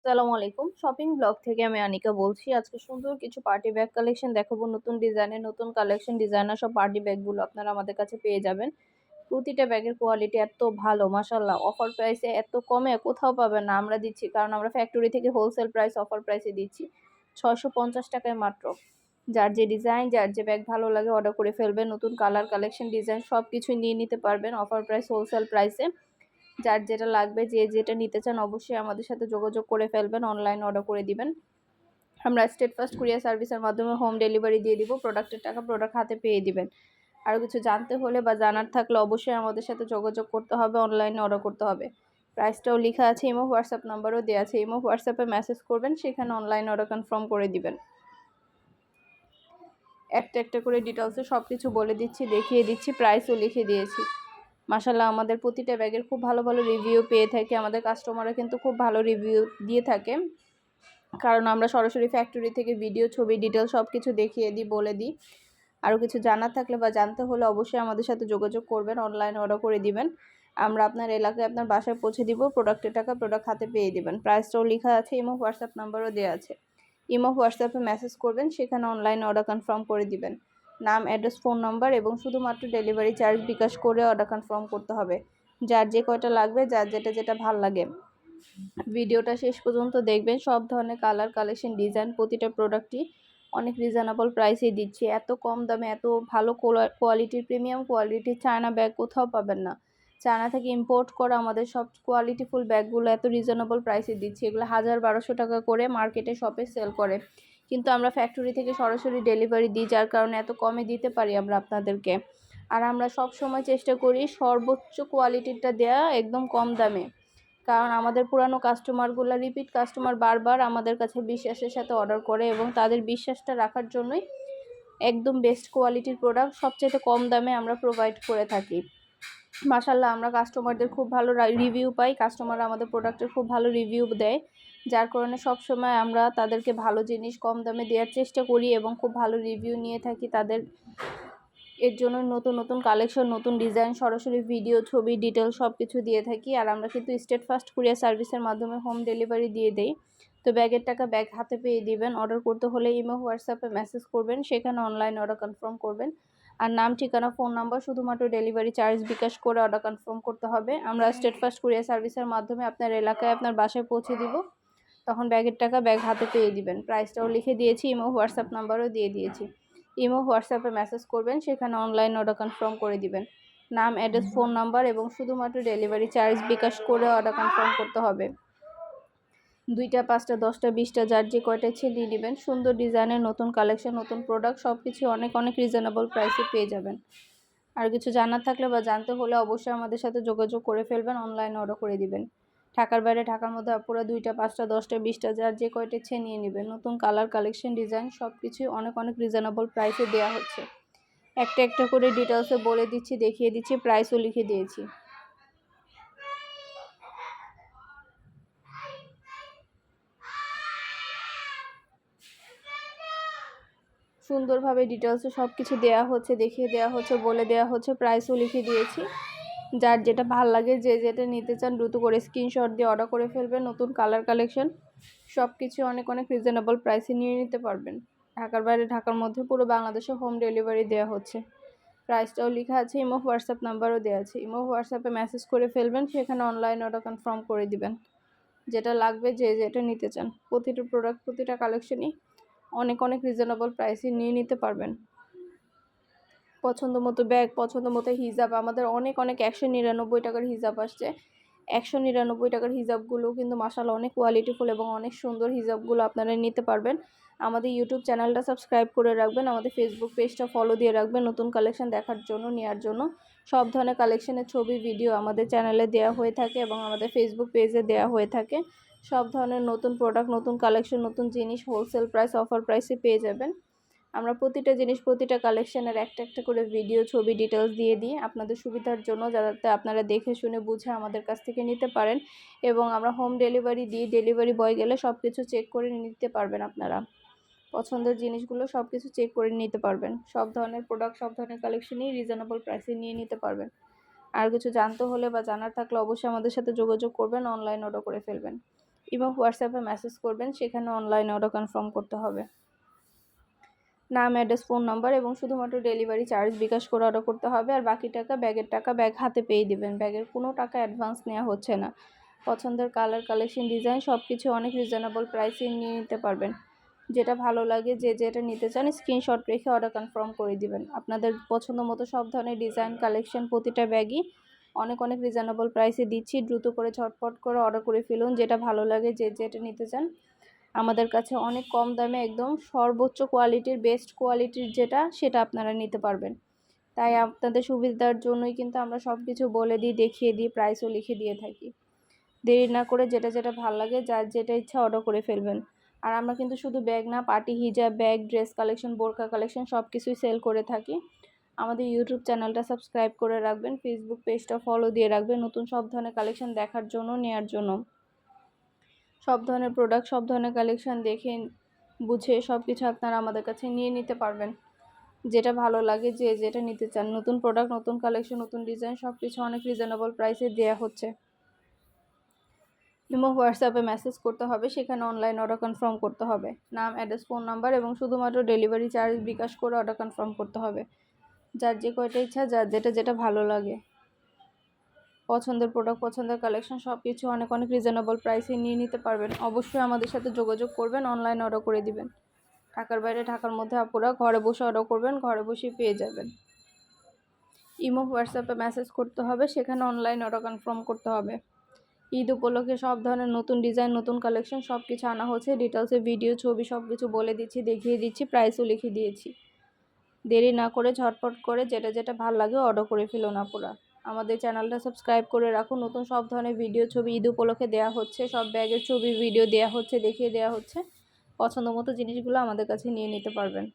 আসসালামু আলাইকুম। Shopping blog থেকে আমি আনিকা বলছি। আজকে সুন্দর কিছু পার্টি ব্যাগ কালেকশন দেখাবো। নতুন ডিজাইনের নতুন কালেকশন, ডিজাইনার সব পার্টি ব্যাগগুলো আপনারা আমাদের কাছে পেয়ে যাবেন। প্রতিটা ব্যাগের কোয়ালিটি এত ভালো মাশাআল্লাহ। অফার প্রাইসে এত কমে কোথাও পাবেন না। আমরা দিচ্ছি কারণ আমরা ফ্যাক্টরি থেকে হোলসেল প্রাইস অফার প্রাইসে দিচ্ছি। ৬৫০ টাকায় মাত্র। যার যে ডিজাইন, যার যে ব্যাগ ভালো লাগে অর্ডার করে ফেলবেন। নতুন কালার, কালেকশন, ডিজাইন সবকিছুই নিয়ে নিতে পারবেন অফার প্রাইস, হোলসেল প্রাইসে। যার যেটা লাগবে, যে যেটা নিতে চান অবশ্যই আমাদের সাথে যোগাযোগ করে ফেলবেন, অনলাইন অর্ডার করে দিবেন। আমরা স্টেট ফার্স্ট কুরিয়ার সার্ভিসের মাধ্যমে হোম ডেলিভারি দিয়ে দিব। প্রোডাক্টের টাকা প্রোডাক্ট হাতে পেয়ে দিবেন। আরও কিছু জানতে হলে বা জানার থাকলে অবশ্যই আমাদের সাথে যোগাযোগ করতে হবে, অনলাইনে অর্ডার করতে হবে। প্রাইসটাও লেখা আছে, ইমো হোয়াটসঅ্যাপ নাম্বারও দেওয়া আছে। ইমো হোয়াটসঅ্যাপে মেসেজ করবেন, সেখানে অনলাইন অর্ডার কনফার্ম করে দিবেন। একটা একটা করে ডিটেলসে সব কিছু বলে দিচ্ছি, দেখিয়ে দিচ্ছি, প্রাইসও লিখে দিয়েছি। মাশাআল্লাহ, আমাদের প্রতিটা ব্যাগের খুব ভালো ভালো রিভিউ পেয়ে থাকি। আমাদের কাস্টমাররা কিন্তু খুব ভালো রিভিউ দিয়ে থাকে, কারণ আমরা সরাসরি ফ্যাক্টরি থেকে ভিডিও, ছবি, ডিটেল সব কিছু দেখিয়ে দিই, বলে দিই। আরও কিছু জানার থাকলে বা জানতে হলে অবশ্যই আমাদের সাথে যোগাযোগ করবেন, অনলাইনে অর্ডার করে দিবেন। আমরা আপনার এলাকায় আপনার বাসায় পৌঁছে দিব। প্রোডাক্টের টাকা প্রোডাক্ট হাতে পেয়ে দিবেন। প্রাইসটাও লেখা আছে, ইমো হোয়াটসঅ্যাপ নাম্বারও দেওয়া আছে। ইমো হোয়াটসঅ্যাপে মেসেজ করবেন, সেখানে অনলাইনে অর্ডার কনফার্ম করে দিবেন। নাম, অ্যাড্রেস, ফোন নাম্বার এবং শুধুমাত্র ডেলিভারি চার্জ বিকাশ করে অর্ডার কনফার্ম করতে হবে। যার যে কয়টা লাগবে, যার যেটা ভাল লাগে ভিডিওটা শেষ পর্যন্ত দেখবেন। সব ধরনের কালার, কালেকশন, ডিজাইন, প্রতিটা প্রোডাক্টই অনেক রিজনেবল প্রাইসেই দিচ্ছি। এত কম দামে এত ভালো কোয়ালিটির, প্রিমিয়াম কোয়ালিটির চায়না ব্যাগ কোথাও পাবেন না। চায়না থেকে ইম্পোর্ট করা আমাদের সব কোয়ালিটিফুল ব্যাগগুলো এত রিজনেবল প্রাইসে দিচ্ছি। এগুলো ১,০০০-১,২০০ টাকা করে মার্কেটে, শপে সেল করে, কিন্তু আমরা ফ্যাক্টরি থেকে সরাসরি ডেলিভারি দিই, যার কারণে এত কমে দিতে পারি আমরা আপনাদেরকে। আর আমরা সব সময় চেষ্টা করি সর্বোচ্চ কোয়ালিটিটা দেয়া, একদম কম দামে। কারণ আমাদের পুরানো কাস্টমারগুলো, রিপিট কাস্টমার, বারবার আমাদের কাছে বিশ্বাসের সাথে অর্ডার করে এবং তাদের বিশ্বাসটা রাখার জন্যই একদম বেস্ট কোয়ালিটির প্রোডাক্ট সবচেয়ে কম দামে আমরা প্রোভাইড করে থাকি। মাশাআল্লাহ, আমরা কাস্টমারদের খুব ভালো রিভিউ পাই। কাস্টমাররা আমাদের প্রোডাক্টের খুব ভালো রিভিউ দেয়, যার কারণে সবসময় আমরা তাদেরকে ভালো জিনিস কম দামে দেওয়ার চেষ্টা করি এবং খুব ভালো রিভিউ নিয়ে থাকি তাদের। এর জন্য নতুন নতুন কালেকশন, নতুন ডিজাইন, সরাসরি ভিডিও, ছবি, ডিটেল সব কিছু দিয়ে থাকি। আর আমরা কিন্তু স্টেট ফার্স্ট কুরিয়ার সার্ভিসের মাধ্যমে হোম ডেলিভারি দিয়ে দেই। তো ব্যাগের টাকা ব্যাগ হাতে পেয়ে দিবেন। অর্ডার করতে হলে ইমো হোয়াটসঅ্যাপে মেসেজ করবেন, সেখানে অনলাইন অর্ডার কনফার্ম করবেন। আর নাম, ঠিকানা, ফোন নাম্বার, শুধুমাত্র ডেলিভারি চার্জ বিকাশ করে অর্ডার কনফার্ম করতে হবে। আমরা স্টেট ফার্স্ট কুরিয়ার সার্ভিসের মাধ্যমে আপনার এলাকায় আপনার বাসায় পৌঁছে দিব। তখন ব্যাগের টাকা ব্যাগ হাতে পেয়ে দিবেন। প্রাইসটাও লিখে দিয়েছি, ইমো হোয়াটসঅ্যাপ নাম্বারও দিয়ে দিয়েছি। ইমো হোয়াটসঅ্যাপে মেসেজ করবেন, সেখানে অনলাইন অর্ডার কনফার্ম করে দিবেন। নাম, অ্যাড্রেস, ফোন নাম্বার এবং শুধুমাত্র ডেলিভারি চার্জ বিকাশ করে অর্ডার কনফার্ম করতে হবে। 2টা, 5টা, 10টা, 20টা, যার যে কয়টা ইচ্ছে নিয়ে নেবেন। সুন্দর ডিজাইনের নতুন কালেকশন, নতুন প্রোডাক্ট সব কিছু অনেক অনেক রিজনেবল প্রাইসে পেয়ে যাবেন। আর কিছু জানার থাকলে বা জানতে হলে অবশ্যই আমাদের সাথে যোগাযোগ করে ফেলবেন, অনলাইনে অর্ডার করে দিবেন। ঢাকার বাইরে, ঢাকার মধ্যে পুরো 2টা, 5টা, 10টা, 20টা, যার যে কয়টা ইচ্ছে নিয়ে নেবেন। নতুন কালার, কালেকশন, ডিজাইন সব কিছুই অনেক অনেক রিজনেবল প্রাইসে দেওয়া হচ্ছে। একটা একটা করে ডিটেলসে বলে দিচ্ছি, দেখিয়ে দিচ্ছি, প্রাইসও লিখে দিয়েছি। সুন্দরভাবে ডিটেলসে সব কিছু দেওয়া হচ্ছে, দেখিয়ে দেওয়া হচ্ছে, বলে দেওয়া হচ্ছে, প্রাইসও লিখে দিয়েছি। যার যেটা ভাল লাগে, যে যেটা নিতে চান দ্রুত করে স্ক্রিনশট দিয়ে অর্ডার করে ফেলবেন। নতুন কালার, কালেকশন সব কিছু অনেক অনেক রিজনেবল প্রাইসে নিয়ে নিতে পারবেন। ঢাকার বাইরে, ঢাকার মধ্যে পুরো বাংলাদেশে হোম ডেলিভারি দেওয়া হচ্ছে। প্রাইসটাও লেখা আছে, ইমো হোয়াটসঅ্যাপ নাম্বারও দেওয়া আছে। ইমো হোয়াটসঅ্যাপে মেসেজ করে ফেলবেন, সেখানে অনলাইন অর্ডার কনফার্ম করে দিবেন। যেটা লাগবে, যে যেটা নিতে চান, প্রতিটা প্রোডাক্ট, প্রতিটা কালেকশনই অনেক অনেক রিজনেবল প্রাইসে নিয়ে নিতে পারবেন। পছন্দ মতো ব্যাগ, পছন্দ মতো হিজাব, আমাদের অনেক অনেক 199 টাকার হিজাব আসছে। 199 টাকার হিজাবগুলো কিন্তু মাশাআল্লাহ অনেক কোয়ালিটিফুল এবং অনেক সুন্দর। হিজাবগুলো আপনারা নিতে পারবেন। আমাদের ইউটিউব চ্যানেলটা সাবস্ক্রাইব করে রাখবেন, আমাদের ফেসবুক পেজটা ফলো দিয়ে রাখবেন নতুন কালেকশন দেখার জন্য, নেওয়ার জন্য। সব ধরনের কালেকশনের ছবি, ভিডিও আমাদের চ্যানেলে দেওয়া হয়ে থাকে এবং আমাদের ফেসবুক পেজে দেওয়া হয়ে থাকে। সব ধরনের নতুন প্রোডাক্ট, নতুন কালেকশন, নতুন জিনিস হোলসেল প্রাইস, অফার প্রাইসে পেয়ে যাবেন। আমরা প্রতিটা জিনিস, প্রতিটা কালেকশনের একটা একটা করে ভিডিও, ছবি, ডিটেলস দিয়ে দিই আপনাদের সুবিধার জন্য, যাতে আপনারা দেখে শুনে বুঝে আমাদের কাছ থেকে নিতে পারেন। এবং আমরা হোম ডেলিভারি দিই, ডেলিভারি বয় গেলে সব কিছু চেক করে নিতে পারবেন। আপনারা পছন্দের জিনিসগুলো সব কিছু চেক করে নিতে পারবেন। সব ধরনের প্রোডাক্ট, সব ধরনের কালেকশনই রিজনেবল প্রাইসে নিয়ে নিতে পারবেন। আর কিছু জানতে হলে বা জানার থাকলে অবশ্যই আমাদের সাথে যোগাযোগ করবেন, অনলাইন অর্ডার করে ফেলবেন। এবং হোয়াটসঅ্যাপে মেসেজ করবেন, সেখানে অনলাইন অর্ডার কনফার্ম করতে হবে। নাম, অ্যাড্রেস, ফোন নাম্বার এবং শুধুমাত্র ডেলিভারি চার্জ বিকাশ করে অর্ডার করতে হবে। আর বাকি টাকা ব্যাগ হাতে পেয়ে দিবেন। ব্যাগের কোনো টাকা অ্যাডভান্স নেওয়া হচ্ছে না। পছন্দের কালার, কালেকশন, ডিজাইন সব কিছু অনেক রিজনেবল প্রাইসে নিয়ে নিতে পারবেন। যেটা ভালো লাগে, যে যেটা নিতে চান স্ক্রিনশট রেখে অর্ডার কনফার্ম করে দিবেন। আপনাদের পছন্দ মতো সব ধরনের ডিজাইন, কালেকশন প্রতিটা ব্যাগই অনেক রিজনেবল প্রাইসে দিচ্ছি। দ্রুত করে ঝটপট করে অর্ডার করে ফেলুন। যেটা ভালো লাগে, যে যেটা নিতে চান আমাদের কাছে অনেক কম দামে একদম সর্বোচ্চ কোয়ালিটির, বেস্ট কোয়ালিটির যেটা, সেটা আপনারা নিতে পারবেন। তাই আপনাদের সুবিধার জন্যই কিন্তু আমরা সব কিছু বলে দিই, দেখিয়ে দিই, প্রাইসও লিখে দিয়ে থাকি। দেরি না করে যেটা ভালো লাগে, যার যেটা ইচ্ছা অর্ডার করে ফেলবেন। আর আমরা কিন্তু শুধু ব্যাগ না, পার্টি হিজাব, ব্যাগ, ড্রেস কালেকশন, বোরকা কালেকশন সব কিছুই সেল করে থাকি। আমাদের ইউটিউব চ্যানেলটা সাবস্ক্রাইব করে রাখবেন, ফেসবুক পেজটা ফলো দিয়ে রাখবেন নতুন সব ধরনের কালেকশন দেখার জন্য, নেওয়ার জন্য। সব ধরনের প্রোডাক্ট, সব ধরনের কালেকশন দেখে বুঝে সব কিছু আপনারা আমাদের কাছে নিয়ে নিতে পারবেন। যেটা ভালো লাগে, যে যেটা নিতে চান, নতুন প্রোডাক্ট, নতুন কালেকশন, নতুন ডিজাইন সব কিছু অনেক রিজনেবল প্রাইসে দেওয়া হচ্ছে। ইমো, হোয়াটসঅ্যাপে মেসেজ করতে হবে, সেখানে অনলাইন অর্ডার কনফার্ম করতে হবে। নাম, অ্যাড্রেস, ফোন নাম্বার এবং শুধুমাত্র ডেলিভারি চার্জ বিকাশ করে অর্ডার কনফার্ম করতে হবে। যার যে কয়টা ইচ্ছা, যার যেটা ভালো লাগে, পছন্দের প্রোডাক্ট, পছন্দের কালেকশন সব কিছু অনেক রিজনেবল প্রাইসে নিয়ে নিতে পারবেন। অবশ্যই আমাদের সাথে যোগাযোগ করবেন, অনলাইন অর্ডার করে দিবেন। ঢাকার বাইরে, ঢাকার মধ্যে আপুরা ঘরে বসে অর্ডার করবেন, ঘরে বসেই পেয়ে যাবেন। ইমো, হোয়াটসঅ্যাপে মেসেজ করতে হবে, সেখানে অনলাইন অর্ডার কনফার্ম করতে হবে। ঈদ উপলক্ষে সব ধরনের নতুন ডিজাইন, নতুন কালেকশন সব কিছু আনা হচ্ছে। ডিটেলসে ভিডিও, ছবি সব কিছু বলে দিচ্ছি, দেখিয়ে দিচ্ছি, প্রাইসও লিখে দিয়েছি। দেরি না করে ঝটপট করে যেটা ভালো লাগে অর্ডার করে ফেলুন আপুরা। আমাদের চ্যানেলটা সাবস্ক্রাইব করে রাখুন। নতুন সব ধরনের ভিডিও, ছবি ঈদ উপলক্ষে দেওয়া হচ্ছে। সব ব্যাগের ছবি, ভিডিও দেওয়া হচ্ছে, দেখিয়ে দেওয়া হচ্ছে। পছন্দ মতো জিনিসগুলো আমাদের কাছে নিয়ে নিতে পারবেন।